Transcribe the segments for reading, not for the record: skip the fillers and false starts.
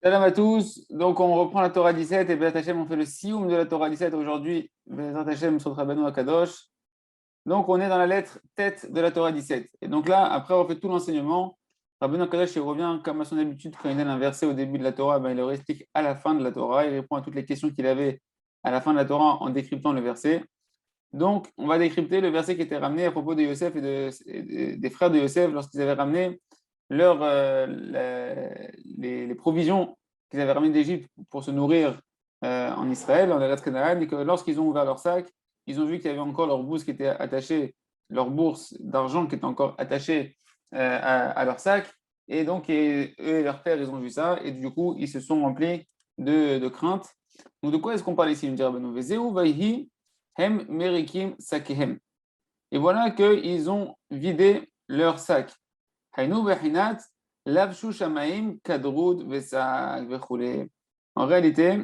Salam à tous. Donc, on reprend la Torah 17 et Bezat Hashem, on fait le sioum de la Torah 17 aujourd'hui. Bezat Hashem sur Rabbeinu Akadosh. Donc, on est dans la lettre tête de la Torah 17. Et donc là, après avoir fait tout l'enseignement, Rabbeinu Akadosh il revient comme à son habitude quand il donne un verset au début de la Torah, il le explique à la fin de la Torah. Il répond à toutes les questions qu'il avait à la fin de la Torah en décryptant le verset. Donc, on va décrypter le verset qui était ramené à propos de Yosef des frères de Yosef lorsqu'ils avaient ramené les provisions qu'ils avaient ramenées d'Égypte pour se nourrir en Israël, en Eretz Canaan, et que lorsqu'ils ont ouvert leur sac, ils ont vu qu'il y avait encore leur bourse qui était attachée, leur bourse d'argent qui était encore attachée à leur sac. Et donc, eux et leur père, ils ont vu ça, et du coup, ils se sont remplis de crainte. Donc, de quoi est-ce qu'on parle ici? Il me dit Rabbeinu, Vezeu vayhi hem merikim sakehem. Et voilà qu'ils ont vidé leur sac. En réalité,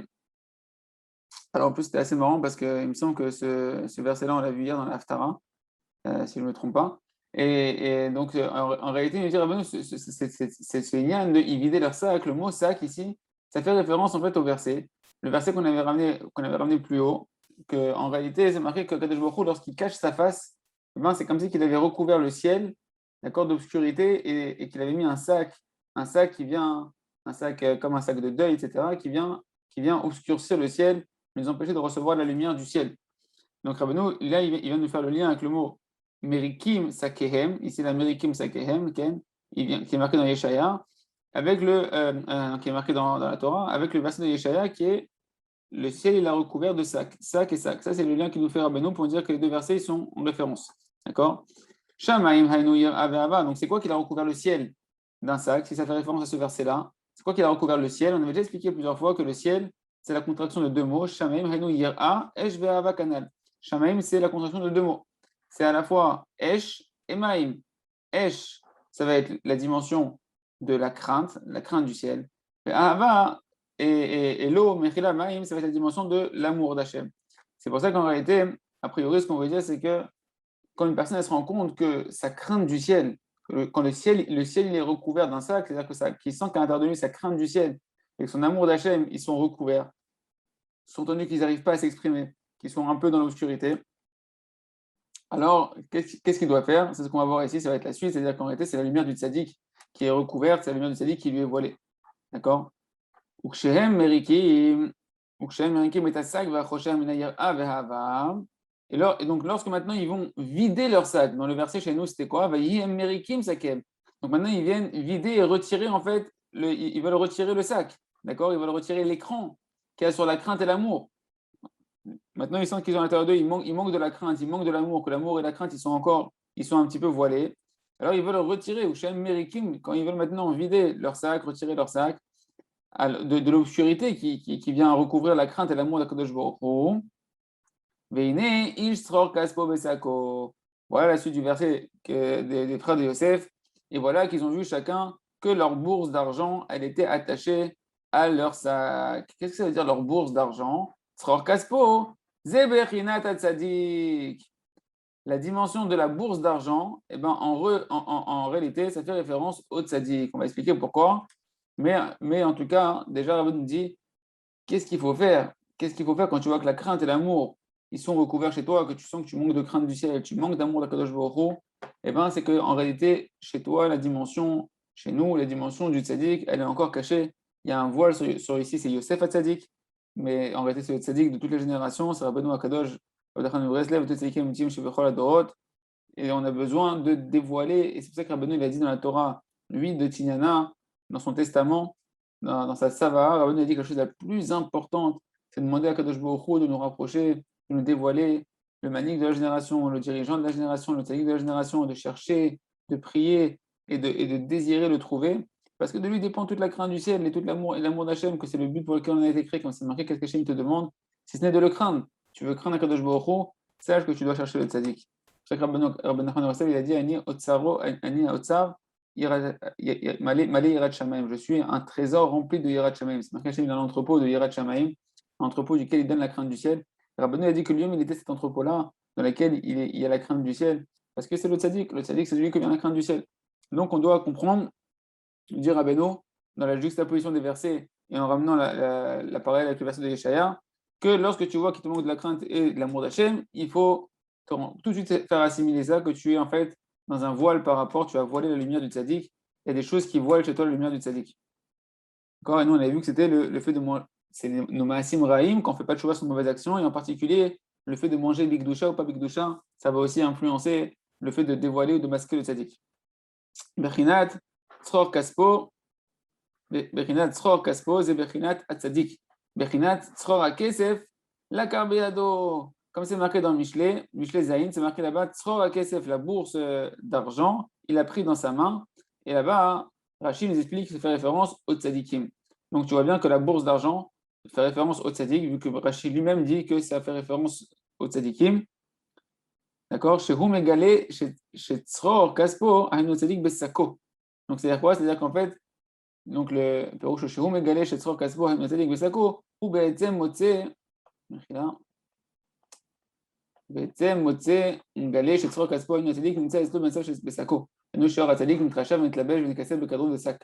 alors en plus c'était assez marrant parce qu'il me semble que ce verset-là, on l'a vu hier dans l'Haftara, si je ne me trompe pas. Et donc, en réalité, il me dit, Rabbeinu, c'est lien de y vider leur sac. Le mot sac ici, ça fait référence en fait au verset. Le verset qu'on avait ramené plus haut, que en réalité, c'est marqué que Kadosh Baruch Hu, lorsqu'il cache sa face, eh ben, c'est comme si qu'il avait recouvert le ciel, d'accord, d'obscurité, et qu'il avait mis un sac qui vient, un sac comme un sac de deuil, etc., qui vient obscurcir le ciel, nous empêcher de recevoir la lumière du ciel. Donc Rabbeinu, là, il vient de faire le lien avec le mot Merikim Sakehem, ici la Merikim Sakehem, qui est marqué dans Yeshaya, avec qui est marqué dans la Torah, avec le verset de Yeshaya qui est le ciel il a recouvert de sac, sac et sac. Ça, c'est le lien qui nous fait Rabbeinu pour dire que les deux versets ils sont en référence. D'accord? Shamaim Hainu Ava. Donc, c'est quoi qu'il a recouvert le ciel d'un sac? Si ça fait référence à ce verset-là, c'est quoi qu'il a recouvert le ciel? On avait déjà expliqué plusieurs fois que le ciel, c'est la contraction de deux mots. Shamaim Hainu Yir'a, Esh Ve'ava Kanal. Shamaim, c'est la contraction de deux mots. C'est à la fois Esh et Maim. Esh, ça va être la dimension de la crainte du ciel. Et Ava et l'eau, Mechila Maim, ça va être la dimension de l'amour d'Hachem. C'est pour ça qu'en réalité, a priori, ce qu'on veut dire, c'est que quand une personne elle se rend compte que sa crainte du ciel, quand le ciel il est recouvert d'un sac, c'est-à-dire que qu'il sent qu'à l'intérieur de lui, sa crainte du ciel et que son amour d'Hachem, ils sont recouverts, sont tenus qu'ils n'arrivent pas à s'exprimer, qu'ils sont un peu dans l'obscurité. Alors, qu'est-ce qu'il doit faire? C'est ce qu'on va voir ici, ça va être la suite, c'est-à-dire qu'en réalité, c'est la lumière du tzaddik qui est recouverte, c'est la lumière du tzaddik qui lui est voilée. D'accord? Ukshehem merikim, Ukshehem merikim etasak v'achoshem minayir avehava. Et donc, lorsque maintenant ils vont vider leur sac, dans le verset chez nous, c'était quoi? Vayim merikim sakem. Donc maintenant, ils viennent vider et retirer, en fait, ils veulent retirer le sac. D'accord? Ils veulent retirer l'écran qu'il y a sur la crainte et l'amour. Maintenant, ils sentent qu'ils ont à l'intérieur d'eux, ils manquent de la crainte, ils manquent de l'amour, que l'amour et la crainte, ils sont un petit peu voilés. Alors, ils veulent retirer, ou Shem Merikim, quand ils veulent maintenant vider leur sac, retirer leur sac, de l'obscurité qui vient recouvrir la crainte et l'amour d'Akadosh Baruch Hu. Veine, Ishtror Kaspo Besako. Voilà la suite du verset des frères de Yosef. Et voilà qu'ils ont vu chacun que leur bourse d'argent, elle était attachée à leur sac. Qu'est-ce que ça veut dire leur bourse d'argent? Tzror Kaspo, Zebechinat Tzadik. La dimension de la bourse d'argent, eh ben, en réalité, ça fait référence au tzadik. On va expliquer pourquoi. Mais en tout cas, déjà, Rabbi nous dit, qu'est-ce qu'il faut faire? Qu'est-ce qu'il faut faire quand tu vois que la crainte et l'amour, ils sont recouverts chez toi, que tu sens que tu manques de crainte du ciel, tu manques d'amour d'Akadosh Baruch Hu, eh ben, c'est qu'en réalité, chez toi, la dimension, chez nous, la dimension du tzadik, elle est encore cachée. Il y a un voile sur ici, c'est Yosef Tzadik, mais en réalité, c'est le tzadik de toutes les générations, c'est Rabbeinu Akadosh, et on a besoin de dévoiler, et c'est pour ça que Rabbeinu il a dit dans la Torah, lui de Tignana, dans son testament, dans sa Sava, Rabbeinu a dit que la chose la plus importante, c'est de demander à Kadosh Baruch Hu de nous rapprocher, de nous dévoiler le manik de la génération, le dirigeant de la génération, le tzaddik de la génération, de chercher, de prier et de désirer le trouver, parce que de lui dépend toute la crainte du ciel et tout l'amour d'Hachem, que c'est le but pour lequel on a été créé, comme c'est marqué, qu'est-ce qu'Hachem te demande, si ce n'est de le craindre. Tu veux craindre Kadosh Baruch Hu, sache que tu dois chercher le tzaddik. Chaque Rabban Nachman Rassel, il a dit Ani Otsav, Malé Yirat Shamaim. Je suis un trésor rempli de Yirat Shamaim. C'est marqué Hachem dans l'entrepôt de Yirat Shamaim, l'entrepôt duquel il donne la crainte du ciel. Rabban a dit que lui-même, il était cet entrepôt-là, dans lequel il y a la crainte du ciel. Parce que c'est le tzaddik. Le tzaddik, c'est celui qui vient la crainte du ciel. Donc, on doit comprendre, dire Rabbeinu, dans la juxtaposition des versets, et en ramenant la parallèle avec le verset de Yeshaya, que lorsque tu vois qu'il te manque de la crainte et de l'amour d'Hachem, il faut tout de suite faire assimiler ça, que tu es en fait dans un voile par rapport, tu as voilé la lumière du tzaddik. Il y a des choses qui voilent chez toi la lumière du tzaddik. D'accord. Et nous, on avait vu que c'était le fait de manger, c'est nos maasim raïm, quand on ne fait pas de choix sur de mauvaises actions, et en particulier, le fait de manger bigdoucha ou pas bigdoucha, ça va aussi influencer le fait de dévoiler ou de masquer le tzaddik. Bechinat, tzror kaspo, bechinat tzror kaspo, c'est bechinat atzadik. Bechinat tzror akesef, la karbeado. Comme c'est marqué dans Michelet Zayin, c'est marqué là-bas, tzror akesef, la bourse d'argent, il a pris dans sa main, et là-bas, Rachid nous explique que ça fait référence au tzadikim. Donc tu vois bien que la bourse d'argent fait référence au tzadik, vu que Rachid lui-même dit que ça fait référence au tzadikim. D'accord. Chez Humegale, chez Tzror, Kaspo, Ahinu Tzadik Besako. Donc c'est-à-dire quoi? C'est-à-dire qu'en fait, donc le Pérouche chez Humegale, chez Tzror, Kaspo, Ahinu Tzadik Besako, ou Be'etzem Motse, Be'etzem Motse, Mgale, chez Tzror, Kaspo, Ahinu Tzadik, Nimtsa Esto Bensav chez Besako. Et nous, chez Tzadik, Nitrashav, Nitlabej, Nikaseb, le cadre de sac.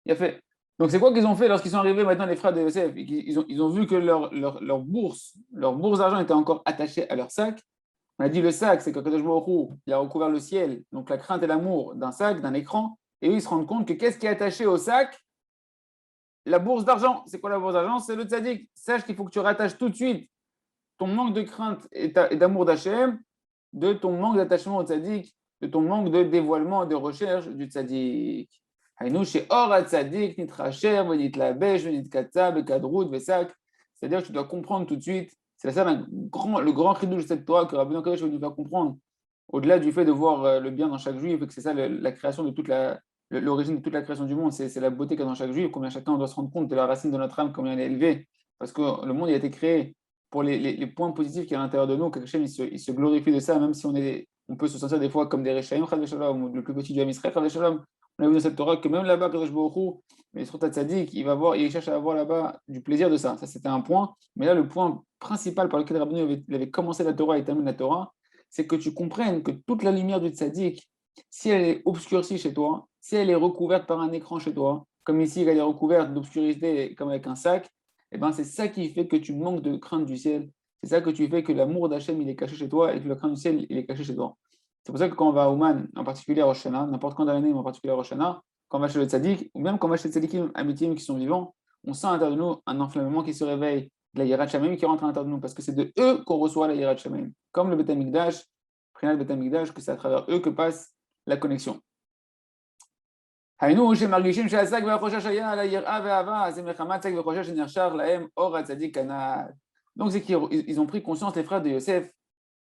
Il a fait. Donc c'est quoi qu'ils ont fait lorsqu'ils sont arrivés maintenant, les frères de Yosef? Ils ont vu que leur bourse d'argent était encore attachée à leur sac. On a dit le sac, c'est que Kadosh Baruch Hu, il a recouvert le ciel, donc la crainte et l'amour d'un sac, d'un écran, et eux, ils se rendent compte que qu'est-ce qui est attaché au sac? La bourse d'argent. C'est quoi la bourse d'argent? C'est le tzaddik. Sache qu'il faut que tu rattaches tout de suite ton manque de crainte et d'amour d'Hachem de ton manque d'attachement au tzaddik, de ton manque de dévoilement et de recherche du tzaddik. Haïnou, chez Or tzaddik, nit racher, venit la bêche, venit katsa, bekadrout, vesak. C'est-à-dire que tu dois comprendre tout de suite. C'est ça le grand chidouche de cette Torah que Rabbi Kadosh veut nous faire comprendre. Au-delà du fait de voir le bien dans chaque juif, que c'est ça la création de l'origine de toute la création du monde, c'est la beauté qu'il y a dans chaque juif, combien chacun doit se rendre compte de la racine de notre âme, combien elle est élevée. Parce que le monde a été créé pour les points positifs qu'il y a à l'intérieur de nous, que Hachem, il se glorifie de ça, même si on peut se sentir des fois comme des Rechaïm, ou le plus petit du Ham Israël, on a vu dans cette Torah que même là-bas, Kadosh Baruch Hu, mais sur Tzaddik, il cherche à avoir là-bas du plaisir de ça. Ça, c'était un point. Mais là, le point principal par lequel Rabbeinu avait commencé la Torah et terminé la Torah, c'est que tu comprennes que toute la lumière du Tzaddik, si elle est obscurcie chez toi, si elle est recouverte par un écran chez toi, comme ici, elle est recouverte d'obscurité, comme avec un sac, eh ben, c'est ça qui fait que tu manques de crainte du ciel. C'est ça que tu fais que l'amour d'Hachem, il est caché chez toi et que la crainte du ciel, il est caché chez toi. C'est pour ça que quand on va à Ouman, en particulier à Rosh Hashanah, n'importe quand dans l'année, mais en particulier à Rosh Hashanah, quand on va chez le tzaddik, ou même quand on va chez les tzaddikim amitim qui sont vivants, on sent à l'intérieur de nous un enflammement qui se réveille, de la Yirat Shamayim qui rentre à l'intérieur de nous, parce que c'est de eux qu'on reçoit la Yirat Shamayim. Comme le Beth Amikdash, Prinat Beth Amikdash, que c'est à travers eux que passe la connexion. Donc c'est qu'ils ont pris conscience, les frères de Yosef,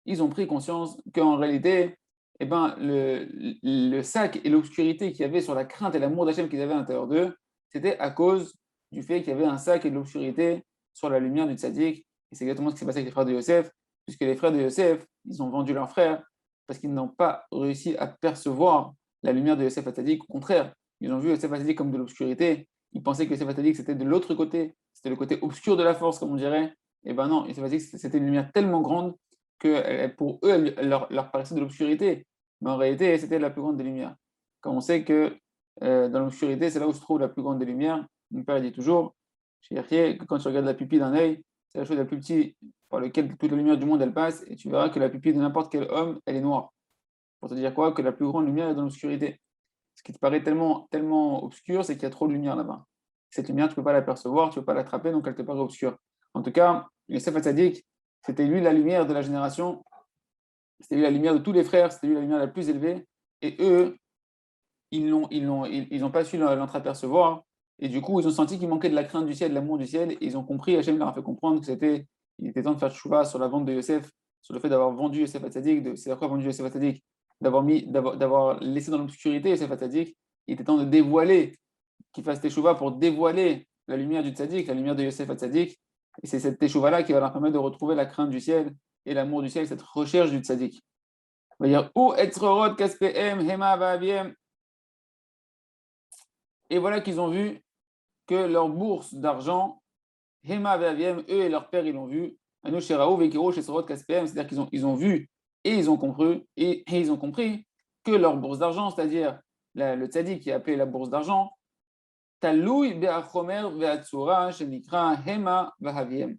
ils ont pris conscience qu'en réalité, eh ben, le sac et l'obscurité qu'il y avait sur la crainte et l'amour d'Hachem qu'ils avaient à l'intérieur d'eux, c'était à cause du fait qu'il y avait un sac et de l'obscurité sur la lumière du tzaddik. Et c'est exactement ce qui s'est passé avec les frères de Yosef, puisque les frères de Yosef, ils ont vendu leurs frères parce qu'ils n'ont pas réussi à percevoir la lumière de Yosef tzaddik. Au contraire, ils ont vu Yosef tzaddik comme de l'obscurité. Ils pensaient que Yosef tzaddik c'était de l'autre côté, c'était le côté obscur de la force, comme on dirait. Et ben non, Yosef tzaddik c'était une lumière tellement grande que pour eux, elle leur paraissait de l'obscurité. Mais en réalité, c'était la plus grande des lumières. Quand on sait que dans l'obscurité, c'est là où se trouve la plus grande des lumières, mon père dit toujours, chez Yerkier, que quand tu regardes la pupille d'un œil, c'est la chose la plus petite par laquelle toute la lumière du monde elle passe, et tu verras que la pupille de n'importe quel homme, elle est noire. Pour te dire quoi? Que la plus grande lumière est dans l'obscurité. Ce qui te paraît tellement, tellement obscur, c'est qu'il y a trop de lumière là-bas. Cette lumière, tu ne peux pas l'apercevoir, tu ne peux pas l'attraper, donc elle te paraît obscure. En tout cas, Yosef Hatzadik, c'était lui la lumière de la génération, c'était lui la lumière de tous les frères, c'était lui la lumière la plus élevée, et eux, ils n'ont pas su l'entreapercevoir, et du coup, ils ont senti qu'il manquait de la crainte du ciel, de l'amour du ciel, et ils ont compris, Hachem leur a fait comprendre il était temps de faire tchouva sur la vente de Yosef, sur le fait d'avoir vendu Yosef Hatzadik, c'est quoi vendu Yosef Hatzadik? D'avoir laissé dans l'obscurité Yosef Hatzadik, il était temps de dévoiler, qu'il fasse tchouva pour dévoiler la lumière du tzaddik, la lumière de Yosef Hatzadik, et c'est cette tchouva-là qui va leur permettre de retrouver la crainte du ciel et l'amour du ciel, cette recherche du tzaddik. On va dire ou etzrorot kaspem hema va'aviem. Et voilà qu'ils ont vu que leur bourse d'argent, hema va'aviem, eux et leur père, ils l'ont vu. Anu sheraou veikiro shesorot kaspem, c'est-à-dire qu'ils ont vu et ils ont compris que leur bourse d'argent, c'est-à-dire le tzaddik qui est appelé la bourse d'argent, Taloui be'achomer ve'atsura shenikra hema v'haviem.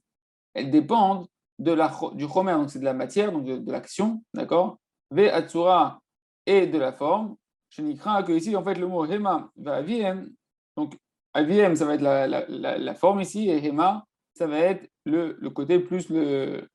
Elles dépendent du chomer, donc c'est de la matière, donc de l'action, d'accord, ve'atsura et de la forme. Shenikra, que ici, en fait, le mot hema v'haviem, donc aviem, ça va être la forme ici, et hema, ça va être le côté plus le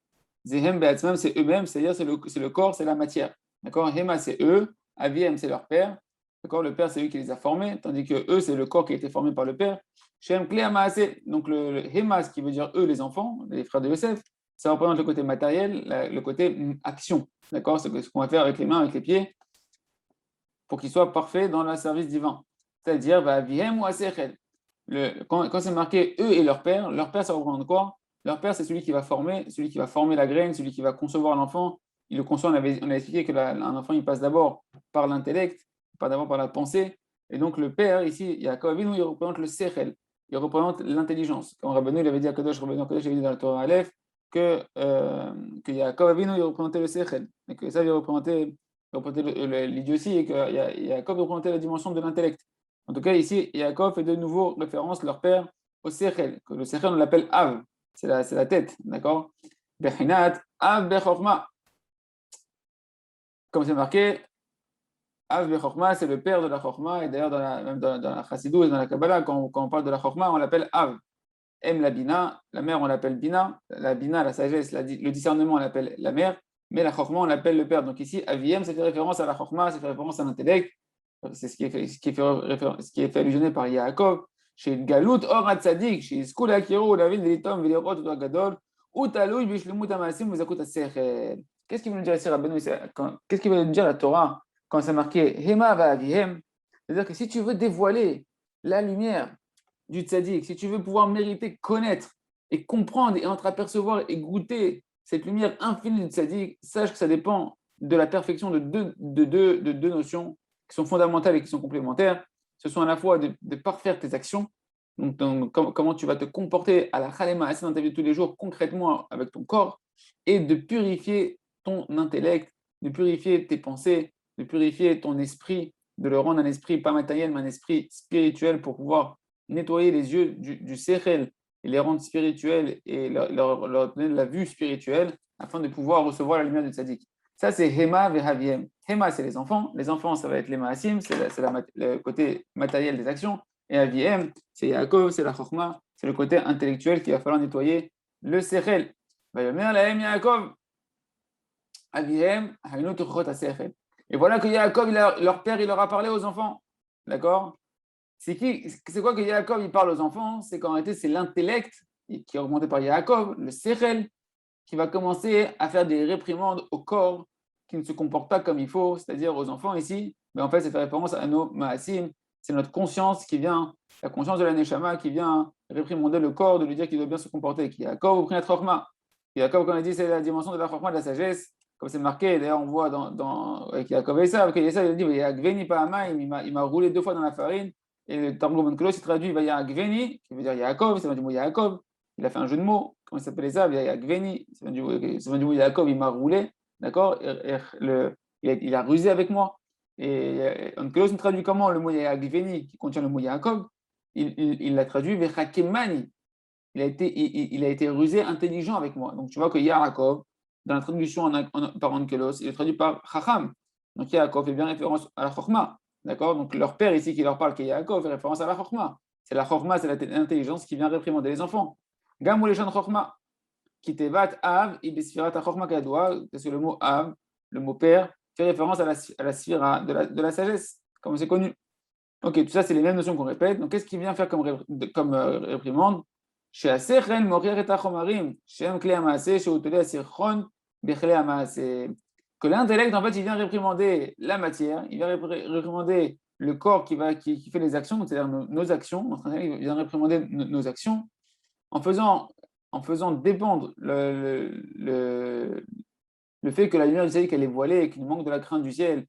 zehem be'atzmam, c'est eux-mêmes, c'est-à-dire c'est le corps, c'est la matière. D'accord. Hema, c'est eux, aviem, c'est leur père. D'accord. Le père, c'est lui qui les a formés, tandis que eux, c'est le corps qui a été formé par le père. Shem Kle Amaase, donc le Hema, ce qui veut dire eux, les enfants, les frères de Yosef, ça représente le côté matériel, le côté action. D'accord. C'est ce qu'on va faire avec les mains, avec les pieds, pour qu'ils soient parfaits dans le service divin. C'est-à-dire, V'aviem ou Asechel. Quand c'est marqué eux et leur père, ça représente quoi? Leur père, c'est celui qui va former la graine, celui qui va concevoir l'enfant. Il le conçoit, on a expliqué qu'un enfant, il passe d'abord par l'intellect, pas d'abord par la pensée. Et donc, le père, ici, Yaakov Avinu, il représente le sechel, il représente l'intelligence. Quand Rabbeinu, il avait dit à Kadosh, Rabbeinu Kadosh, il avait dit dans la Torah Aleph, que Yaakov Avinu, il représentait le sechel, et que ça, il représentait l'idiotie, et que Yaakov représentait la dimension de l'intellect. En tout cas, ici, Yaakov fait de nouveau référence, leur père, au sechel, que le sechel, on l'appelle Av, c'est la tête, d'accord? Bechinat, Av Bechorma. Comme c'est marqué, Av Bechorma, c'est le père de la Chorma, et d'ailleurs, même dans la Chassidou et dans la Kabbalah, quand on parle de la Chorma, on l'appelle Av. M la Bina, la mère, on l'appelle Bina, la Bina, la sagesse, le discernement, on l'appelle la mère, mais la Chorma, on l'appelle le père. Donc ici, Aviem, ça fait référence à la Chorma, ça fait référence à l'intellect, c'est ce qui est fait allusionner par Yaakov, chez Galut Or Tzadik, chez Skul Akiru, la ville de l'Itom, Villerot, Gadol, ou Talouy, Bishlemut Amasim, Muzakut Asechel. Qu'est-ce qu'il veut nous dire ici, Rabbeinu? Qu'est-ce qu'il veut nous dire la Torah quand c'est marqué Hema va Aviem? C'est-à-dire que si tu veux dévoiler la lumière du tzaddik, si tu veux pouvoir mériter, connaître et comprendre et entreapercevoir et goûter cette lumière infinie du tzaddik, sache que ça dépend de la perfection de deux notions qui sont fondamentales et qui sont complémentaires. Ce sont à la fois de parfaire tes actions, donc comment tu vas te comporter à la chalema, dans ta vie de tous les jours, concrètement avec ton corps, et de purifier ton intellect, de purifier tes pensées, de purifier ton esprit, de le rendre un esprit pas matériel, mais un esprit spirituel pour pouvoir nettoyer les yeux du sechel et les rendre spirituels et leur donner de la vue spirituelle afin de pouvoir recevoir la lumière du tzaddik. Ça, c'est Hema ve'Haviem. Hema, c'est les enfants. Les enfants, ça va être les Maasim, c'est le côté matériel des actions. Et Haviem, c'est Yaakov, c'est la Chokhma, c'est le côté intellectuel qu'il va falloir nettoyer le sechel. Vayomer lahem Yaakov, Haviem, haynu tuchot ha-sechel. Et voilà que Yaakov, leur père, il leur a parlé aux enfants. D'accord? C'est quoi que Yaakov il parle aux enfants? C'est qu'en réalité, c'est l'intellect qui est augmenté par Yaakov, le sechel, qui va commencer à faire des réprimandes au corps qui ne se comporte pas comme il faut, c'est-à-dire aux enfants ici. Mais en fait, c'est fait référence à nos maasim, c'est notre conscience qui vient, la conscience de la neshama qui vient réprimander le corps, de lui dire qu'il doit bien se comporter. Qui Yaakov ou pris notre chorma. Yaakov, comme on a dit, c'est la dimension de la chorma, de la sagesse, comme c'est marqué. D'ailleurs, on voit avec Yaakov et Esav, il a dit il m'a roulé 2 fois dans la farine. Et le Targum Onkelos, il traduit Vayagveni, qui veut dire Yaakov, ça vient du mot Yaakov. Il a fait un jeu de mots. Comment il s'appelle Esav? Vayagveni, ça vient du mot Yaakov, il m'a roulé, d'accord? Il a rusé avec moi. Et Onkelos nous traduit comment le mot Yagveni, qui contient le mot Yaakov? Il l'a traduit Vechakemani. Il a été rusé, intelligent avec moi. Donc tu vois que Yaakov, dans la traduction par Onkelos, il est traduit par Chacham. Donc Yaakov fait bien référence à la Chokhmah. D'accord? Donc leur père ici qui leur parle, qui est Yaakov, fait référence à la Chokhmah. C'est la Chokhmah, c'est l'intelligence qui vient réprimander les enfants. Gamou les gens Chokhmah. Kitevat Av, Ibesfirat Chokhmah Kadoua, parce que le mot Av, le mot père, fait référence à la sphira de la sagesse, comme c'est connu. Ok, tout ça, c'est les mêmes notions qu'on répète. Donc qu'est-ce qu'il vient faire comme réprimande? Que l'intellect, en fait, il vient réprimander la matière, il vient réprimander le corps qui fait les actions, c'est-à-dire nos actions. Notre intellect il vient réprimander nos actions en faisant dépendre le fait que la lumière du ciel qu'elle est voilée et qu'il manque de la crainte du ciel,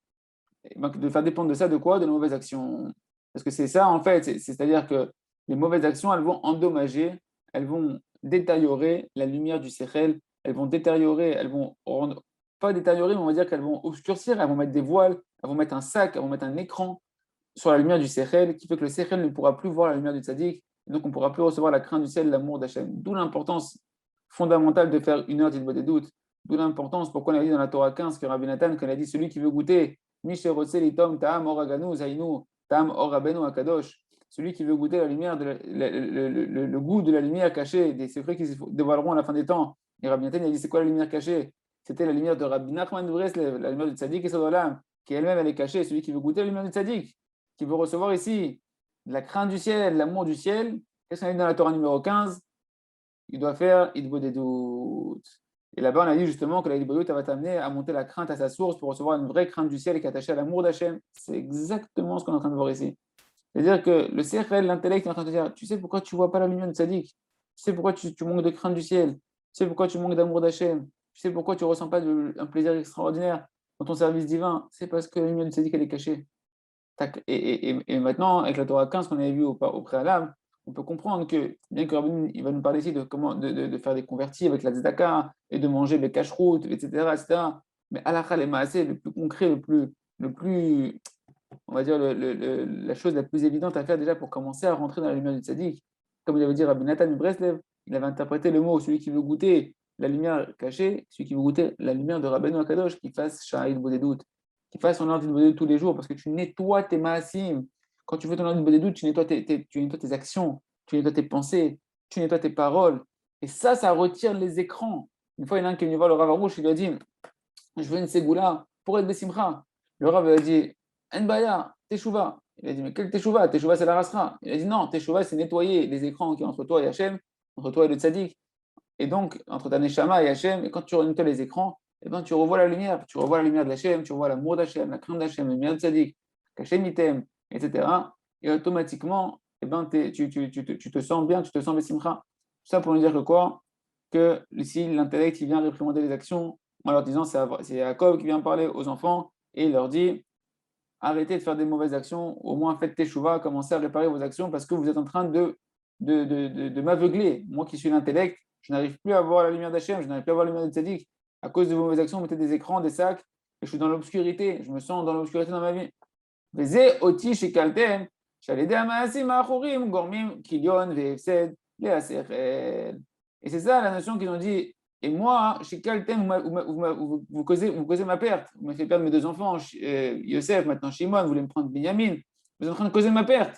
de faire dépendre de ça de quoi? De nos mauvaises actions. Parce que c'est ça, en fait, c'est-à-dire que les mauvaises actions, elles vont endommager, elles vont détériorer la lumière du Sechel, elles vont détériorer, elles vont rendre, pas détériorer, mais on va dire qu'elles vont obscurcir, elles vont mettre des voiles, elles vont mettre un sac, elles vont mettre un écran sur la lumière du Sechel, qui fait que le Sechel ne pourra plus voir la lumière du Tzaddik, et donc on ne pourra plus recevoir la crainte du ciel, l'amour d'Hachem. D'où l'importance fondamentale de faire une heure d'Ilbod des doutes. D'où l'importance, pourquoi on a dit dans la Torah 15 que Rabbi Nathan, quand il a dit celui qui veut goûter, Misherotzel Ta'am Oraganu Zainu, Ta'am Orabenu Akadosh, celui qui veut goûter la lumière, le goût de la lumière cachée, des secrets qui se dévoileront à la fin des temps. Et Rabbi Nathan, il a dit c'est quoi la lumière cachée? C'était la lumière de Rabbi Nachman de Breslev, la lumière du Tzaddik et Sodolam, qui elle-même elle est cachée, celui qui veut goûter la lumière du Tzaddik, qui veut recevoir ici la crainte du ciel, l'amour du ciel. Qu'est-ce qu'on a dit dans la Torah numéro 15? Il doit faire Idbo des doutes. Et là-bas, on a dit justement que la Idbo des doutes va t'amener à monter la crainte à sa source pour recevoir une vraie crainte du ciel qui est attachée à l'amour d'Hachem. C'est exactement ce qu'on est en train de voir ici. C'est-à-dire que le cercle, l'intellect, est en train de te dire tu sais pourquoi tu ne vois pas la lumière de Tzaddik? Tu sais pourquoi tu manques de crainte du ciel? Tu sais pourquoi tu manques d'amour d'Hachem? Tu sais pourquoi tu ne ressens pas un plaisir extraordinaire dans ton service divin? C'est parce que la lumière de Tzaddik, elle est cachée. Et maintenant, avec la Torah 15 qu'on avait vu au préalable, on peut comprendre que, bien que Rabbi il va nous parler ici de comment de faire des convertis avec la tzedaka et de manger les cache-routes, etc., etc. Mais halakha et maaseh, le plus concret, le plus, on va dire, la chose la plus évidente à faire déjà pour commencer à rentrer dans la lumière du tzaddik. Comme il avait dit Rabbi Nathan de Breslev, il avait interprété le mot celui qui veut goûter la lumière cachée, celui qui veut goûter la lumière de Rabbeinu Akadosh, qui fasse Sha'id Bodedut, qui fasse son ordre de Bodedut tous les jours, parce que tu nettoies tes maasim. Quand tu fais ton ordre de Bodedut, tu nettoies tes actions, tu nettoies tes pensées, tu nettoies tes paroles. Et ça retire les écrans. Une fois, il y en a un qui est venu voir le Rav Arouche, il lui a dit je veux une ségoula pour être Bessimcha. Le Rav a dit Enbaya, Teshuva. Il a dit mais quel Teshuva? Teshuva, c'est la rasra. Il a dit non, Teshuva, c'est nettoyer les écrans qui sont entre toi et Hachem, entre toi et le tzaddik. Et donc, entre ta neshama et Hachem, et quand tu nettoies les écrans, eh ben, tu revois la lumière. Tu revois la lumière de Hachem, tu revois l'amour d'Hachem, la crainte d'Hachem, le lumière de tzaddik, qu'Hachem il t'aime, etc. Et automatiquement, eh ben, tu te sens bien, tu te sens Bessimcha. Tout ça pour nous dire que quoi? Que ici, l'intellect, il vient réprimander les actions en leur disant, c'est Jacob qui vient parler aux enfants et il leur dit, arrêtez de faire des mauvaises actions, au moins faites teshuva, commencez à réparer vos actions parce que vous êtes en train de m'aveugler. Moi qui suis l'intellect, je n'arrive plus à voir la lumière d'Hachem, je n'arrive plus à voir la lumière de Tzaddik. À cause de vos mauvaises actions, vous mettez des écrans, des sacs, et je suis dans l'obscurité, je me sens dans l'obscurité dans ma vie. Veze oti shikaltem, shalede amaasim achorim, gormim, kilion, ve'efsed, le'asechel. Et c'est ça la notion qu'ils ont dit. Et moi, chez Kaltem, vous causez ma perte. Vous m'avez fait perdre mes deux enfants, Yosef, maintenant Shimon, vous voulez me prendre Binyamin. Vous êtes en train de causer ma perte.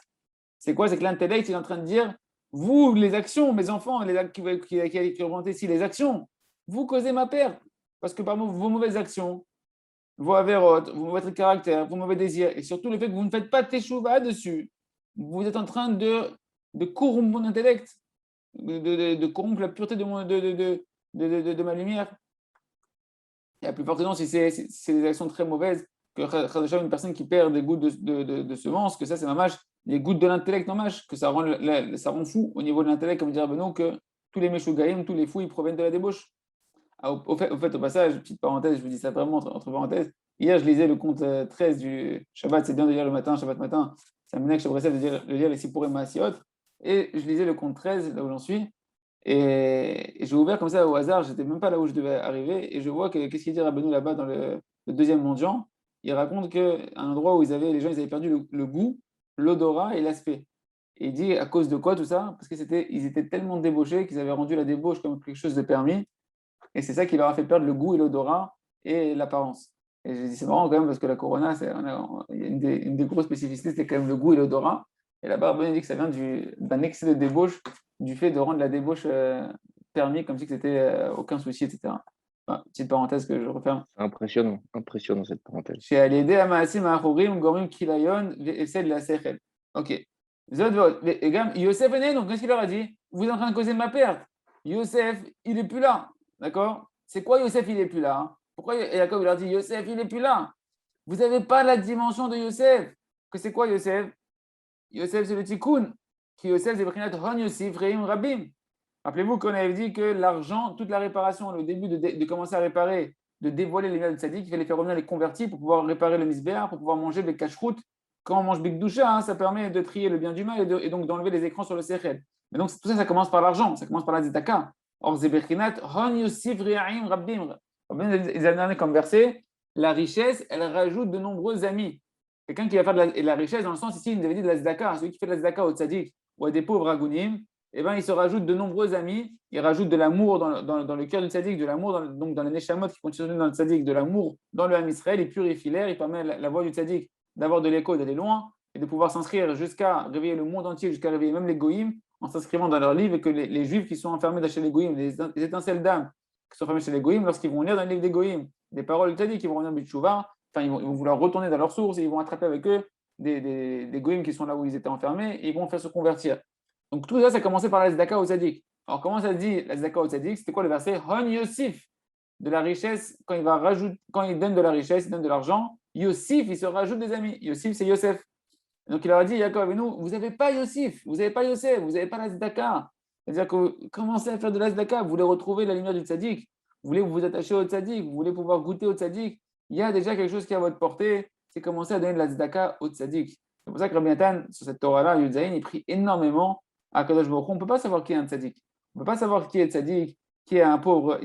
C'est quoi? C'est que l'intellect, il est en train de dire, vous, les actions, mes enfants, qui représentent ici les actions, vous causez ma perte. Parce que par vos mauvaises actions, vos avérotes, votre caractère, vos mauvais désirs, et surtout le fait que vous ne faites pas teshuva dessus, vous êtes en train de corrompre mon intellect, de corrompre la pureté de ma lumière. Et à plus forte raison, si c'est des actions très mauvaises, que une personne qui perd des gouttes de semences, que ça c'est mamage, les gouttes de l'intellect mamage, que ça rend fou au niveau de l'intellect, comme dirait Benoît, que tous les meshugaïm, tous les fous, ils proviennent de la débauche. Au passage, petite parenthèse, je vous dis ça vraiment entre parenthèses. Hier, je lisais le compte 13 du Shabbat, c'est bien de lire le matin, Shabbat matin. C'est un que je pressais de lire les Sipurim Maasiot. Et je lisais le compte 13, là où j'en suis. Et j'ai ouvert comme ça au hasard, j'étais même pas là où je devais arriver. Et je vois qu'est-ce qu'il dit Rabbeinu là-bas dans le deuxième mendiant. Il raconte qu'à un endroit où les gens ils avaient perdu le goût, l'odorat et l'aspect. Et il dit à cause de quoi tout ça? Parce qu'ils étaient tellement débauchés qu'ils avaient rendu la débauche comme quelque chose de permis. Et c'est ça qui leur a fait perdre le goût et l'odorat et l'apparence. Et j'ai dit, c'est marrant quand même parce que la corona, une des grosses spécificités, c'est quand même le goût et l'odorat. Et là-bas, on dit que ça vient d'un excès de débauche, du fait de rendre la débauche permis, comme si c'était aucun souci, etc. Enfin, petite parenthèse que je referme. Impressionnant cette parenthèse. Chez Alédé, Amaasim, Achorim, Gorim, Kilayon, Efsed, la Sechel. Ok. Et Yosef est né, donc qu'est-ce qu'il leur a dit? Vous êtes en train de causer ma perte. Yosef, il n'est plus là. D'accord? C'est quoi Yosef, il n'est plus là? Pourquoi Jacob leur dit Yosef, il n'est plus là? Vous n'avez pas la dimension de Yosef. Que c'est quoi Yosef? Yosef, c'est le tikkun. Qui Yosef, c'est Brinat Hon Yosif, Reim Rabim. Rappelez-vous qu'on avait dit que l'argent, toute la réparation, le début de commencer à réparer, de dévoiler les biens de Tzadik, il fallait faire revenir les convertis pour pouvoir réparer le misbéar, pour pouvoir manger des cache-routes. Quand on mange Big Doucha, ça permet de trier le bien du mal et donc d'enlever les écrans sur le Sechel. Mais donc tout ça, ça commence par l'argent, ça commence par la Zetaka. Or, Zebechinat, Hon Yosif Reim Rabim. Ils avaient comme verset, la richesse, elle rajoute de nombreux amis. quelqu'un qui va faire de la richesse, dans le sens ici, il avait dit de la tzedaka, celui qui fait de la tzedaka au tzaddik ou à des pauvres agounim, eh ben, il se rajoute de nombreux amis, il rajoute de l'amour dans le cœur du tzaddik, de l'amour donc dans les neshamot qui continuent dans le tzaddik, de l'amour dans le Ham Israël, il purifie l'air, il permet la voix du tzaddik d'avoir de l'écho, d'aller loin, et de pouvoir s'inscrire jusqu'à réveiller le monde entier, jusqu'à réveiller même les goïms, en s'inscrivant dans leur livre, et que les juifs qui sont enfermés chez les goïms, les étincelles d'âme qui sont enfermés chez les goïms, lorsqu'ils vont lire dans le livre des goïms, des paroles du tzaddik, ils vont revenir Bitchouva, enfin, ils vont vouloir retourner dans leurs sources, et ils vont attraper avec eux des goïms qui sont là où ils étaient enfermés, et ils vont faire se convertir. Donc tout ça, ça a commencé par la tzedaka au tzaddik. Alors comment ça dit la tzedaka au tzaddik? C'était quoi le verset? Hon Yosif, de la richesse, quand il donne de la richesse, il donne de l'argent, Yosif, il se rajoute des amis. Yosif, c'est Yosef. Donc il leur a dit, Yaakov et nous, vous n'avez pas Yosif, vous n'avez pas Yosef, vous n'avez pas la tzedaka. C'est-à-dire que vous commencez à faire de la tzedaka, vous voulez retrouver la lumière du tzaddik, vous voulez vous attacher au tzaddik, vous voulez pouvoir goûter au tzaddik. Il y a déjà quelque chose qui est à votre portée, c'est commencer à donner de la tzedaka au tzaddik. C'est pour ça que Rabbi Nathan, sur cette Torah-là, Yudzaïn, il prie énormément à Kadosh Baruch Hu. On ne peut pas savoir qui est un tzaddik. On ne peut pas savoir qui est tzaddik, qui est un pauvre.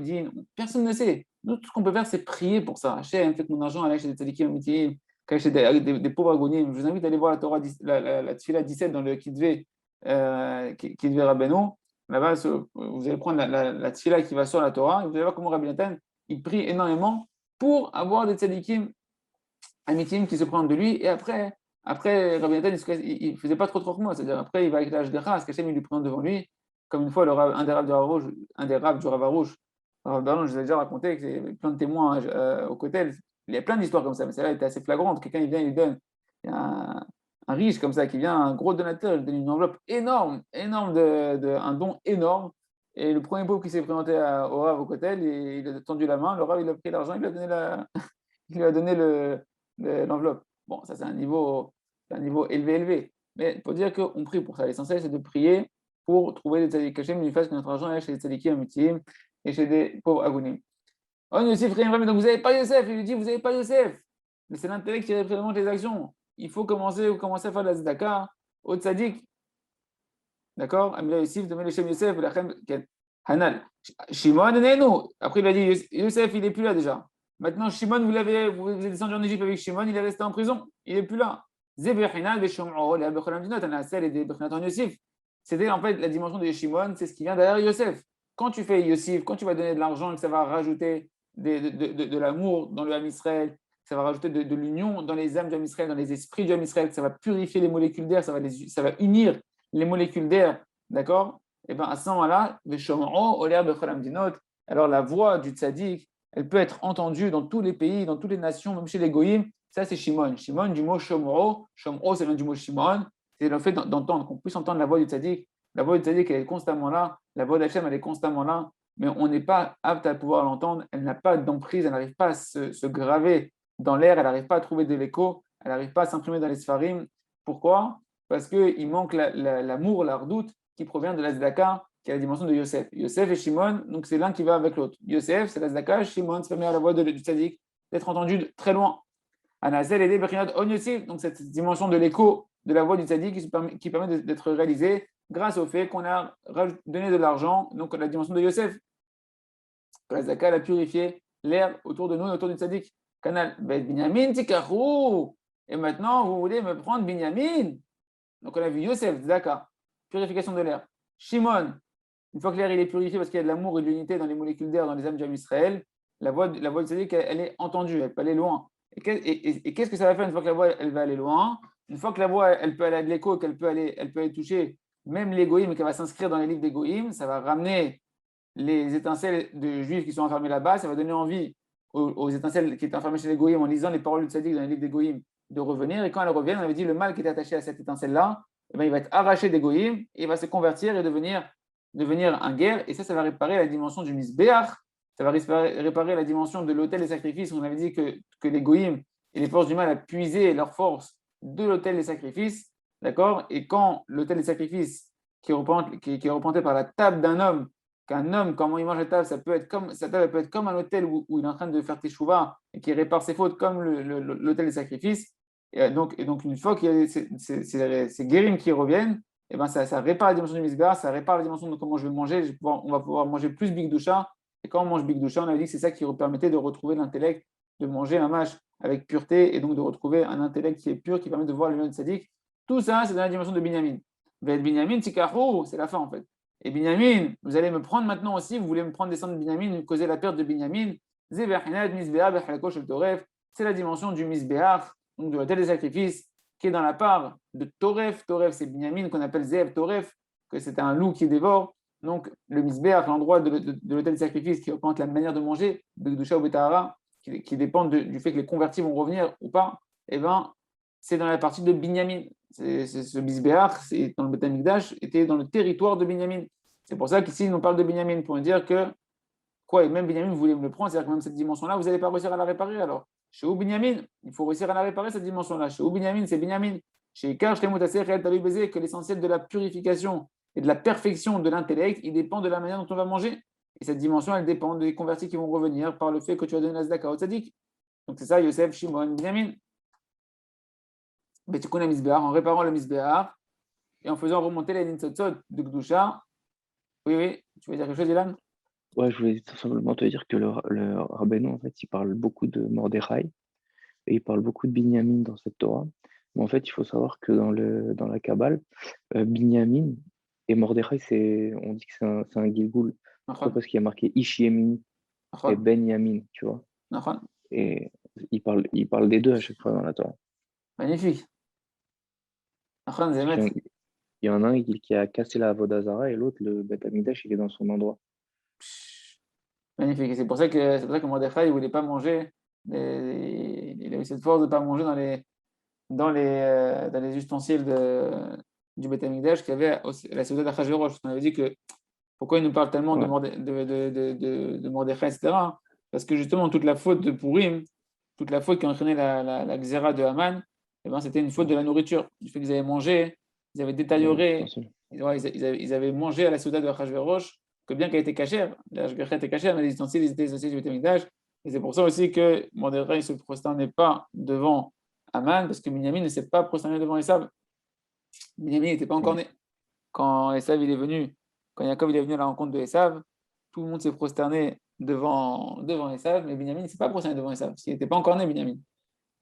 Personne ne sait. Nous, tout ce qu'on peut faire, c'est prier pour ça. Hachem, faites mon argent, allez chez des tzaddikim amitiés, chez des pauvres agonim. Je vous invite à aller voir la Torah, la Tfila 17 dans le Kitvé Rabbeinu. Là-bas, vous allez prendre la Tfila qui va sur la Torah. Et vous allez voir comment Rabbi Nathan, il prie énormément pour avoir des tzaddikim amitiés qui se prennent de lui. Et après Rabbi Nathan, il ne faisait pas trop de moi. C'est-à-dire, après, il va avec l'âge de Ras, qu'Hachem, il lui prend devant lui. Comme une fois, un des rabbes du Rav Arouche, je vous ai déjà raconté que c'est plein de témoins au côté. Il y a plein d'histoires comme ça, mais celle-là était assez flagrante. Quelqu'un, il vient, il donne. Il y a un riche comme ça qui vient, un gros donateur, il donne une enveloppe énorme, un don énorme. Et le premier pauvre qui s'est présenté au Rav au côté, il a tendu la main. Le Rav, il a pris l'argent, il lui a donné l'enveloppe. Bon, ça, c'est un niveau élevé. Mais il faut dire qu'on prie pour ça. L'essentiel, c'est de prier pour trouver des tzaddik Hachem, il fasse que notre argent aille chez les tzaddikim amitiim et chez des pauvres agounim. Oh, Yosef, donc vous n'avez pas Yosef. Il lui dit, vous n'avez pas Yosef. Mais c'est l'intellect qui représente les actions. Il faut commencer à faire de la tzedaka au tzaddik. D'accord? Amila Yosef, donnez le Shem Yosef, Hanal. Shimon, nous. Après, il a dit, Yosef, il n'est plus là déjà. Maintenant, Shimon, vous êtes descendu en Égypte avec Shimon, il est resté en prison. Il n'est plus là. C'était en fait la dimension de Shimon, c'est ce qui vient derrière Yosef. Quand tu fais Yosef, quand tu vas donner de l'argent et que ça va rajouter de l'amour dans le Ham Israël, ça va rajouter de l'union dans les âmes du Ham Israël, dans les esprits du Ham Israël, ça va purifier les molécules d'air, ça va unir les molécules d'air, d'accord? Et bien à ce moment-là, alors la voix du tzaddik, elle peut être entendue dans tous les pays, dans toutes les nations, même chez les goïms. Ça, c'est Shimon. Shimon, du mot Shomro. Shomro, c'est le nom du mot Shimon. C'est le fait d'entendre, qu'on puisse entendre la voix du tzaddik. La voix du tzaddik, elle est constamment là. La voix d'Hachem, elle est constamment là. Mais on n'est pas apte à pouvoir l'entendre. Elle n'a pas d'emprise. Elle n'arrive pas à se graver dans l'air. Elle n'arrive pas à trouver de l'écho. Elle n'arrive pas à s'imprimer dans les sfarim. Pourquoi? Parce qu'il manque l'amour, la redoute qui provient de la tzedaka, qui est la dimension de Yosef. Yosef et Shimon, donc c'est l'un qui va avec l'autre. Yosef, c'est la tzedaka. Shimon, c'est la voix du tzaddik d'être entendu très loin. Anazel et Bechinat On Yosef, donc cette dimension de l'écho de la voix du tzaddik qui permet d'être réalisée grâce au fait qu'on a donné de l'argent, donc la dimension de Yosef. La tzedaka a purifié l'air autour de nous et autour du tzaddik. Canal Binyamin Tikarou. Et maintenant, vous voulez me prendre Binyamin. Donc on a vu Yosef, tzedaka, purification de l'air. Shimon, une fois que l'air il est purifié parce qu'il y a de l'amour et de l'unité dans les molécules d'air, dans les âmes du Israël, la voix du tzaddik, elle est entendue, elle peut aller loin. Et qu'est-ce que ça va faire une fois que la voix elle va aller loin? Une fois que la voix elle peut aller à de l'écho, qu'elle peut aller toucher même les goïms et qu'elle va s'inscrire dans les livres des goïms, ça va ramener les étincelles de juifs qui sont enfermés là-bas, ça va donner envie aux étincelles qui étaient enfermées chez les goïms en lisant les paroles du tzaddik dans les livres des goïms de revenir. Et quand elles reviennent, on avait dit le mal qui est attaché à cette étincelle-là, eh bien, il va être arraché des goïms et il va se convertir et devenir un guerre. Et ça va réparer la dimension du misbéach. Ça va réparer la dimension de l'autel des sacrifices. On avait dit que les goïms et les forces du mal a puisé leur force de l'autel des sacrifices. D'accord? Et quand l'autel des sacrifices, qui est représenté par la table d'un homme, qu'un homme, comment il mange la table, sa table peut être comme un autel où il est en train de faire teshuva et qui répare ses fautes comme l'autel des sacrifices. Et donc, une fois qu'il y a ces guérims qui reviennent, et ben ça répare la dimension du misbah, ça répare la dimension de comment je vais manger. On va pouvoir manger plus bigdoucha. Et quand on mange bigdoucha, on a dit que c'est ça qui permettait de retrouver l'intellect, de manger un mâche avec pureté et donc de retrouver un intellect qui est pur, qui permet de voir le lumière du tzaddik. Tout ça, c'est dans la dimension de Binyamin. Binyamin, Tikahu, c'est la fin en fait. Et Binyamin, vous allez me prendre maintenant aussi, vous voulez me prendre des sangs de Binyamin, causer la perte de Binyamin. C'est la dimension du Misbeach, donc de l'autel des sacrifices, qui est dans la part de Toref. Toref, c'est Binyamin qu'on appelle Zev Toref, que c'est un loup qui dévore. Donc le Misbeach, l'endroit de l'autel des sacrifices qui représente la manière de manger, de Gdusha ou Betahara, qui dépend du fait que les convertis vont revenir ou pas, eh ben, c'est dans la partie de Binyamin. C'est ce Misbeach, c'est dans le Beth Amikdash, était dans le territoire de Binyamin. C'est pour ça qu'ici, nous parle de Binyamin, pour dire que, quoi, et même Binyamin, vous voulez me le prendre, c'est-à-dire que même cette dimension-là, vous n'allez pas réussir à la réparer alors. Chez où Binyamin, il faut réussir à la réparer, cette dimension-là. Chez où Binyamin, c'est Binyamin. Chez Ikar, Shlemut Aser, Talui Bézé, que l'essentiel de la purification et de la perfection de l'intellect, il dépend de la manière dont on va manger. Et cette dimension, elle dépend des convertis qui vont revenir par le fait que tu as donné la Zdaka au Tzadik. Donc c'est ça, Yosef, Shimon, Binyamin. Mais tu connais le Misbéar, en réparant le Misbéar et en faisant remonter les Nitzotzot de Gdusha. Oui, tu veux dire quelque chose, Ilan? Ouais, je voulais tout simplement te dire que le Rabbeinu, en fait, il parle beaucoup de Mordechai et il parle beaucoup de Binyamin dans cette Torah. Mais en fait, il faut savoir que dans la Kabbale, Binyamin et Mordechai, on dit que c'est un Gilgoul. Pourquoi? Parce qu'il y a marqué Ish Yemin et Ben Yamin, tu vois. Et il parle des deux à chaque fois dans la Torah. Magnifique. Il y en a un qui a cassé la Vodazara et l'autre, le Beth Amikdash, il est dans son endroit. Magnifique. Et c'est pour ça que Mordechai, il ne voulait pas manger. Il a eu cette force de ne pas manger dans les ustensiles du Beth Amikdash qu'il y avait la Seuda d'Achashverosh. On avait dit que pourquoi il nous parle tellement de Mordechai, etc. Parce que justement, toute la faute de Purim, toute la faute qui a entraîné la Xéra de Haman, eh ben, c'était une faute de la nourriture. Du fait qu'ils avaient mangé, ils avaient détérioré, ils avaient mangé à la Seuda de Achashverosh, que bien qu'elle était cachère, la Hashgacha était cachère, mais les ustensiles étaient les ustensiles du Beth Amikdash. Et c'est pour ça aussi que Mordechai ne se prosternait pas devant Haman, parce que Binyamin ne s'est pas prosterné devant Esav. Binyamin n'était pas encore né. Quand Esav il est venu, quand Yaakov il est venu à la rencontre de Esav, tout le monde s'est prosterné devant Esav, mais Binyamin ne s'est pas prosterné devant Esav, parce qu'il n'était pas encore né, Binyamin.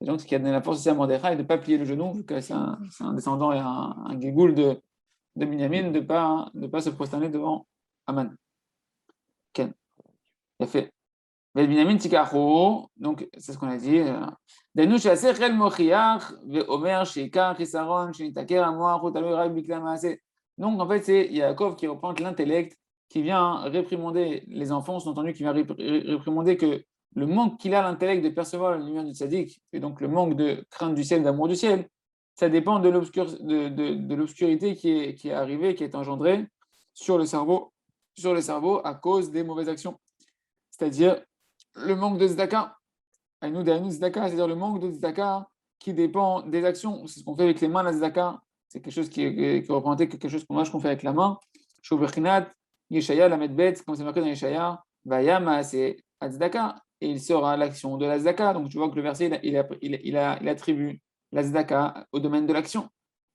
Et donc, ce qui a donné la force aussi à Mordechai de ne pas plier le genou, vu que c'est un descendant et un guégoul de Binyamin, de ne pas se prosterner devant Haman. Ken. Il a fait. Mais Binyamin Tikacho, donc c'est ce qu'on a dit. Danu Shasechel Mochiach, Omer Sheikar, Chisaron, Shinitaker, Amoar, Rotalou, Rabbi Biklamase. Donc en fait, c'est Yaakov qui reprend l'intellect, qui vient réprimander les enfants, sous-entendu, qui vient réprimander que le manque qu'il a à l'intellect de percevoir la lumière du tzaddik, et donc le manque de crainte du ciel, d'amour du ciel, ça dépend de l'obscurité qui est arrivée, qui est engendrée sur le cerveau à cause des mauvaises actions. C'est-à-dire le manque de tzedaka, c'est-à-dire le manque de tzedaka qui dépend des actions. C'est ce qu'on fait avec les mains, la tzedaka. C'est quelque chose qui est représenté quelque chose qu'on fait avec la main. Shobrechinat, Yeshaya, la Medbet, comme c'est marqué dans Yeshaya, Vayama, c'est tzedaka, et il sort à l'action de la tzedaka. Donc tu vois que le verset, il attribue la tzedaka au domaine de l'action.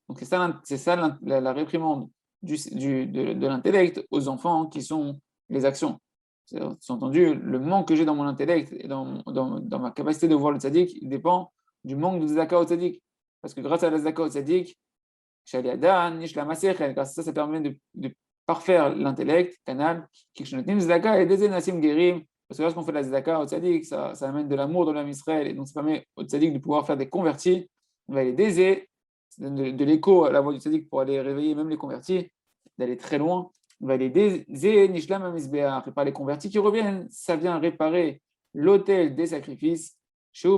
Donc c'est ça la réprimande de l'intellect aux enfants qui sont les actions. C'est entendu, le manque que j'ai dans mon intellect et dans ma capacité de voir le tzaddik, il dépend du manque de tzedaka au tzaddik. Parce que grâce à la tzedaka au tzaddik, grâce à ça, ça permet de parfaire l'intellect, canal, parce que lorsqu'on fait la tzedaka au tzaddik, ça amène de l'amour dans l'âme Israël, et donc ça permet au tzaddik de pouvoir faire des convertis, on va les aider, de l'écho à la voix du tzaddik pour aller réveiller même les convertis, d'aller très loin. On va les et par les convertis qui reviennent, ça vient réparer l'autel des sacrifices. Que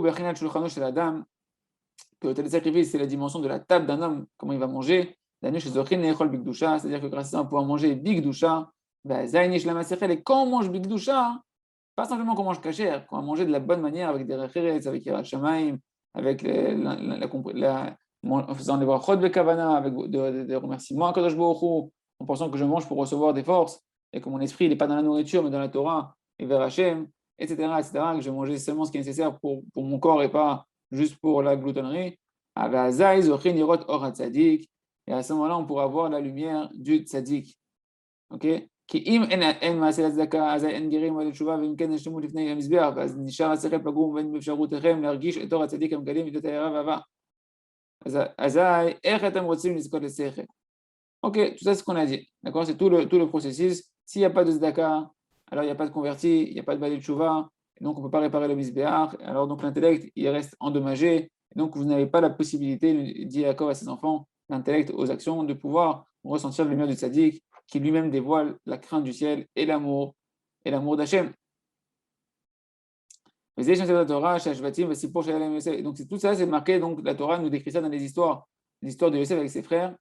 l'autel des sacrifices, c'est la dimension de la table d'un homme, comment il va manger. C'est-à-dire que grâce à ça, on va pouvoir manger bigdusha. Et quand on mange bigdusha, pas simplement qu'on mange kasher, qu'on va manger de la bonne manière avec des recheres, avec Yirat Shamayim, avec en faisant des brachot bekavana, avec des remerciements à Kadosh Baruch Hu, en pensant que je mange pour recevoir des forces et que mon esprit n'est pas dans la nourriture mais dans la Torah et vers Hachem, etc., que je vais manger seulement ce qui est nécessaire pour mon corps et pas juste pour la gloutonnerie. Et à ce moment-là, on pourra voir la lumière du tzaddik. Ok? כי אם אין מעשה לצדקה, אזי אין גרים ולא תשובה, ואם כן נשלמו לפני המזבח, ואז נשאר השכל פגום ואין באפשרותכם להרגיש את אור הצדיק המגלים מידות היראה והאהבה. אזי, איך אתם רוצים לזכות לשכל? Ok, tout ça c'est ce qu'on a dit. D'accord, c'est tout le processus. S'il n'y a pas de tzedaka, alors il n'y a pas de converti, il n'y a pas de balai de tchouva, donc on ne peut pas réparer le misbéach, alors donc l'intellect il reste endommagé, et donc vous n'avez pas la possibilité, dit Yaakov à ses enfants, l'intellect aux actions, de pouvoir ressentir la lumière du tzaddik, qui lui-même dévoile la crainte du ciel et l'amour d'Hachem. Donc tout ça c'est marqué, donc la Torah nous décrit ça dans les histoires, l'histoire de Yosef avec ses frères,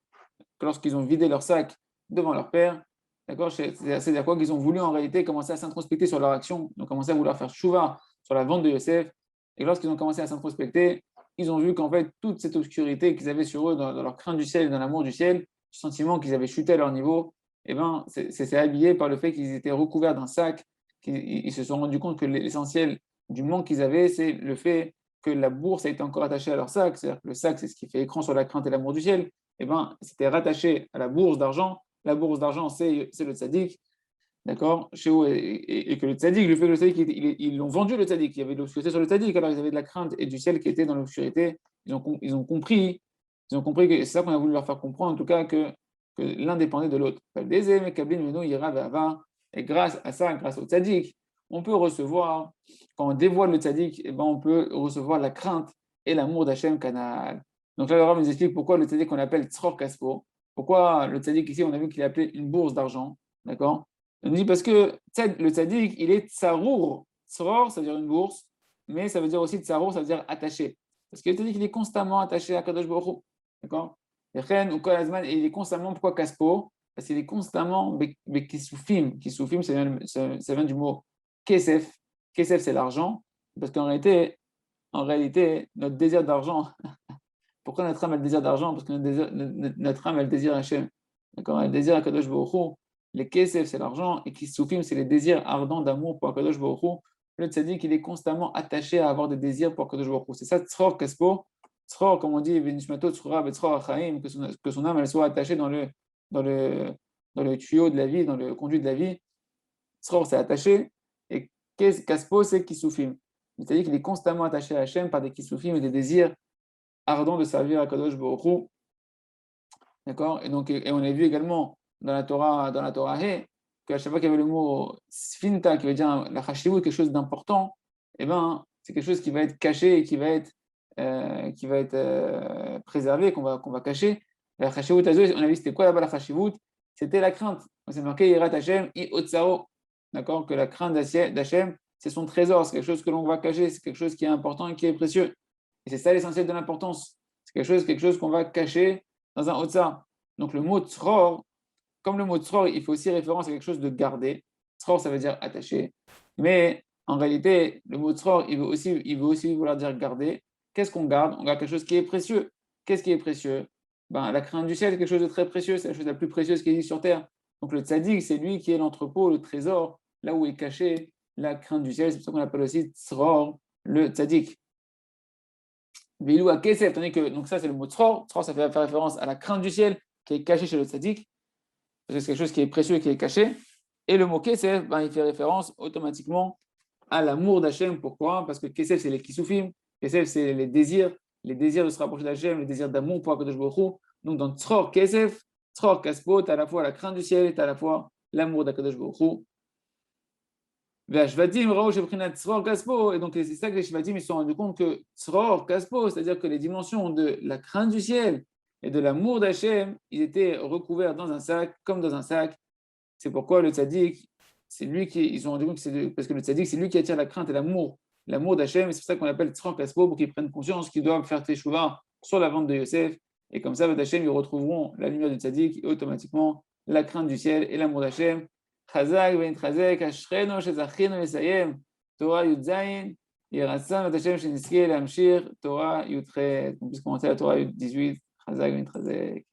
que lorsqu'ils ont vidé leur sac devant leur père, d'accord, c'est-à-dire quoi qu'ils ont voulu en réalité commencer à s'introspecter sur leur action, ils ont commencé à vouloir faire chouva sur la vente de Yosef, et lorsqu'ils ont commencé à s'introspecter, ils ont vu qu'en fait toute cette obscurité qu'ils avaient sur eux dans leur crainte du ciel, dans l'amour du ciel, ce sentiment qu'ils avaient chuté à leur niveau, et ben c'est habillé par le fait qu'ils étaient recouverts d'un sac, qu'ils se sont rendus compte que l'essentiel du manque qu'ils avaient, c'est le fait que la bourse a été encore attachée à leur sac, c'est-à-dire que le sac c'est ce qui fait écran sur la crainte et l'amour du ciel, eh ben, c'était rattaché à la bourse d'argent. La bourse d'argent, c'est le tzaddik, d'accord, et que le tzaddik, le fait que le tzaddik, ils l'ont vendu le tzaddik, il y avait de l'obscurité sur le tzaddik, alors ils avaient de la crainte et du ciel qui était dans l'obscurité. Ils ont compris que c'est ça qu'on a voulu leur faire comprendre, en tout cas, que l'un dépendait de l'autre. Et grâce à ça, grâce au tzaddik, on peut recevoir, quand on dévoile le tzaddik, eh ben, on peut recevoir la crainte et l'amour d'Hachem Kanal. Donc là, le Rav nous explique pourquoi le tzaddik qu'on appelle Tzror Kaspo, pourquoi le tzaddik ici, on a vu qu'il est appelé une bourse d'argent, d'accord? On nous dit parce que le tzaddik, il est tsarour. Tzror, ça veut dire une bourse, mais ça veut dire aussi tsarour, ça veut dire attaché. Parce que le tzaddik, il est constamment attaché à Kadosh Baruch Hu, d'accord? Et il est constamment, pourquoi Kaspo? Parce qu'il est constamment Kisufim. Kisufim, ça vient du mot Kesef. Kesef, c'est l'argent, parce qu'en réalité, notre désir d'argent, pourquoi notre âme a le désir d'argent? Parce que notre âme a le désir Hachem. D'accord? Elle désire Akadosh Baruch Hu. Les kesef, c'est l'argent, et Kisufim, c'est les désirs ardents d'amour pour Akadosh Baruch Hu. Le tzaddik, il est constamment attaché à avoir des désirs pour Akadosh Baruch Hu. C'est ça, Tzror Kaspo. Tzror, comme on dit, Venishmato Tzrora Betzror Achaim, que son âme, elle soit attachée dans le tuyau de la vie, dans le conduit de la vie. Tzror, c'est attaché. Et Kaspo, c'est Kisufim. C'est-à-dire qu'il est constamment attaché à Hachem par des Kisufim et des désirs ardent de servir à Kadosh Baruch Hu. D'accord? Et donc, et on a vu également dans la Torah qu'à chaque fois qu'il y avait le mot sfinta, qui veut dire la chashivut, quelque chose d'important, eh ben, c'est quelque chose qui va être caché et qui va être préservé, qu'on va cacher. La chashivut azou, on a vu c'était quoi là-bas la chashivut? C'était la crainte. C'est marqué Yirat Hashem I Otsaro. D'accord? Que la crainte d'Hachem, c'est son trésor, c'est quelque chose que l'on va cacher, c'est quelque chose qui est important et qui est précieux. Et c'est ça l'essentiel de l'importance. C'est quelque chose qu'on va cacher dans un otsa. Donc le mot tzror, comme le mot tzror, il fait aussi référence à quelque chose de gardé. Tzror, ça veut dire attaché. Mais en réalité, le mot tzror, il veut aussi vouloir dire garder. Qu'est-ce qu'on garde? On garde quelque chose qui est précieux. Qu'est-ce qui est précieux? La crainte du ciel, c'est quelque chose de très précieux. C'est la chose la plus précieuse qui existe sur terre. Donc le tzaddik, c'est lui qui est l'entrepôt, le trésor, là où est cachée la crainte du ciel. C'est pour ça qu'on appelle aussi tzror, le tzaddik. Vilou à Kesef, tandis que, donc ça c'est le mot tzror. Tzror, ça fait référence à la crainte du ciel qui est cachée chez le tzaddik, parce que c'est quelque chose qui est précieux et qui est caché. Et le mot Kesef, il fait référence automatiquement à l'amour d'Hachem. Pourquoi? Parce que Kesef, c'est les Kisufim. Kesef, c'est les désirs de se rapprocher d'Hachem, les désirs d'amour pour Akadosh Baruch Hu. Donc dans Tzror Kesef, Tzror Kaspo, tu as à la fois la crainte du ciel et tu as à la fois l'amour d'Akadosh Baruch Hu. Et donc c'est ça que les Shvatim ils se sont rendus compte que Tzror, Kaspo, c'est-à-dire que les dimensions de la crainte du ciel et de l'amour d'Hachem, ils étaient recouverts dans un sac, comme dans un sac. C'est pourquoi le tzaddik, c'est lui qui, ils se sont rendus compte parce que le tzaddik, c'est lui qui attire la crainte et l'amour d'Hachem, et c'est pour ça qu'on l'appelle Tzror Kaspo, pour qu'ils prennent conscience qu'ils doivent faire teshuva sur la vente de Yosef, et comme ça, Hachem, ils retrouveront la lumière du tzaddik et automatiquement la crainte du ciel et l'amour d'Hachem. Chazak ben Chazek, Ashreno shezachinu lesayem, Torah Yud Zayin, Yeratzan Hashem sheniske l'amshir, Torah Yud Chet. On puisse commencer la Torah Yud 18, Chazak ben Chazek.